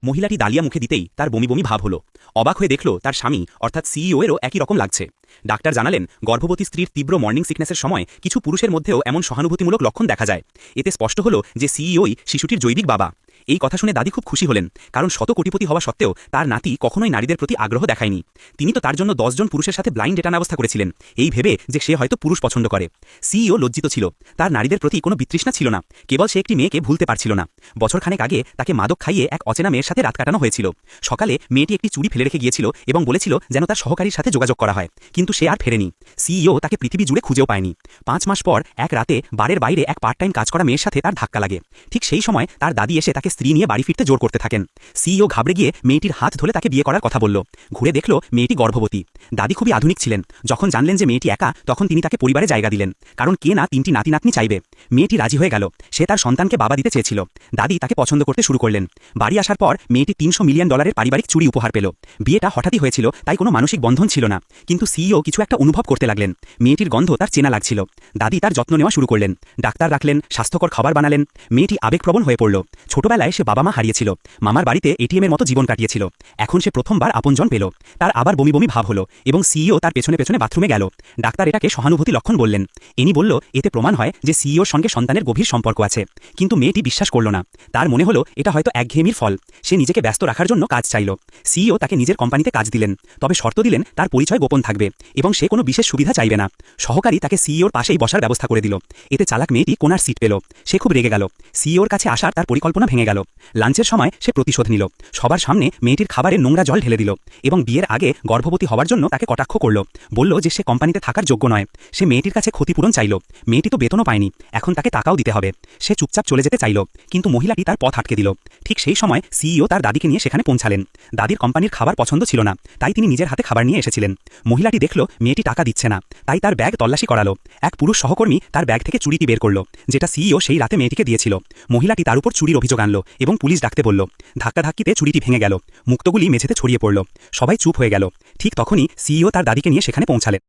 মহিলাটি ডালিয়া মুখে দিতেই তার বমি বমি ভাব হলো। অবাক হয়ে দেখল তার স্বামী অর্থাৎ সিইও এরও একই রকম লাগছে। ডাক্তার জানালেন, গর্ভবতী স্ত্রীর তীব্র মর্নিং সিকনেসের সময় কিছু পুরুষের মধ্যেও এমন সহানুভূতিমূলক লক্ষণ দেখা যায়। এতে স্পষ্ট হল যে সিইওই শিশুটির জৈবিক বাবা। এই কথা শুনে দাদি খুব খুশি হলেন, কারণ শত কোটিপতি হওয়া সত্ত্বেও তার নাতি কখনোই নারীদের প্রতি আগ্রহ দেখায়নি। তিনি তো তার জন্য 10 জন পুরুষের সাথে ব্লাইন্ড ডেটা ব্যবস্থা করেছিলেন, এই ভেবে যে সে হয়তো পুরুষ পছন্দ করে। সিইও লজ্জিত ছিল, তার নারীদের প্রতি কোনো বিতৃষ্ণা ছিল না, কেবল সে একটি মেয়েকে ভুলতে পারছিল না। বছরখানেক আগে তাকে মাদক খাইয়ে এক অচেনা মেয়ের সাথে রাত কাটানো হয়েছিল। সকালে মেয়েটি একটি চুড়ি ফেলে রেখে গিয়েছিল এবং বলেছিল যেন তার সহকারীর সাথে যোগাযোগ করা হয়, কিন্তু সে আর ফেরেনি। সিইও তাকে পৃথিবী জুড়ে খুঁজেও পায়নি। 5 মাস পর এক রাতে বারের বাইরে এক পার্ট টাইম কাজ করা মেয়ের সাথে তার ধাক্কা লাগে। ঠিক সেই সময় তার দাদি এসে তাকে স্ত্রী নিয়ে বাড়ি ফিরতে জোর করতে থাকেন। সিইও ঘাবড়ে গিয়ে মেয়েটির হাত ধরে তাকে বিয়ে করার কথা বলল। ঘুরে দেখল মেয়েটি গর্ভবতী। দাদি খুবই আধুনিক ছিলেন, যখন জানলেন যে মেয়েটি একা, তখন তিনি তাকে পরিবারে জায়গা দিলেন, কারণ কে না 3টি নাতি নাতনি চাইবে। মেয়েটি রাজি হয়ে গেল, সে তার সন্তানকে বাবা দিতে চেয়েছিল। দাদি তাকে পছন্দ করতে শুরু করলেন। বাড়ি আসার পর মেয়েটি $300 মিলিয়ন পারিবারিক চুড়ি উপহার পেল। বিয়েটা হঠাৎই হয়েছিল, তাই কোনো মানসিক বন্ধন ছিল না, কিন্তু সিইও কিছু একটা অনুভব করতে লাগলেন। মেয়েটির গন্ধ তার চেনা লাগছিল। দাদি তার যত্ন নেওয়া শুরু করলেন, ডাক্তার রাখলেন, স্বাস্থ্যকর খাবার বানালেন। মেয়েটি আবেগপ্রবণ হয়ে পড়ল। ছোটবেলায় সে বাবা মা হারিয়েছিল, মামার বাড়িতে এটিএমের মতো জীবন কাটিয়েছিল। এখন সে প্রথমবার আপনজন পেল। তার আবার বমি বমি ভাব হলো এবং সিইও তার পেছনে পেছনে বাথরুমে গেল। ডাক্তার এটাকে সহানুভূতি লক্ষণ বললেন। ইনি বলল, এতে প্রমাণ হয় যে সিইওর সঙ্গে সন্তানের গভীর সম্পর্ক আছে। কিন্তু মেয়েটি বিশ্বাস করল না। তার মনে হলো এটা হয়তো একঘেয়েমির ফল। সে নিজেকে ব্যস্ত রাখার জন্য কাজ চাইল। সিইও তাকে নিজের কোম্পানিতে কাজ দিলেন, তবে শর্ত দিলেন তার পরিচয় গোপন থাকবে এবং সে কোনো বিশেষ সুবিধা চাইবে না। সহকারী তাকে সিইওর পাশেই বসার ব্যবস্থা করে দিল। এতে চালাক মেয়েটি কোনার সিট পেল। সে খুব রেগে গেল। সিইওর কাছে আসার তার পরিকল্পনা ভেঙে গেল। লাঞ্চের সময় সে প্রতিশোধ নিল। সবার সামনে মেয়েটির খাবারে নোংরা জল ঢেলে দিল এবং বিয়ের আগে গর্ভবতী হওয়ার জন্য তাকে কটাক্ষ করল। বলল যে সে কোম্পানিতে থাকার যোগ্য নয়। সে মেয়েটির কাছে ক্ষতিপূরণ চাইল। মেয়েটি তো বেতনও পায়নি, এখন তাকে টাকাও দিতে হবে। সে চুপচাপ চলে যেতে চাইল, কিন্তু মহিলাটি তার পথ আটকে দিল। ঠিক সেই সময় সিইও তার দাদিকে নিয়ে সেখানে পৌঁছালেন। দাদির কোম্পানির খাবার পছন্দ ছিল না, তাই তিনি নিজের হাতে খাবার নিয়ে এসেছিলেন। মহিলাটি দেখল মেয়েটি টাকা দিচ্ছে না, তাই তার ব্যাগ তল্লাশি করালো। এক পুরুষ সহকর্মী তার ব্যাগ থেকে চুড়িটি বের করল, যেটা সিইও সেই রাতে মেয়েটিকে দিয়েছিল। মহিলাটি তার উপর চুরির অভিযোগ আনল এবং পুলিশ ডাকতে বলল। ধাক্কাধাক্কিতে চুরিটি ভেঙে গেল, মুক্তগুলি মেঝেতে ছড়িয়ে পড়ল। সবাই চুপ হয়ে গেল। ঠিক তখনই সিইও তার দাদিকে নিয়ে সেখানে পৌঁছালেন।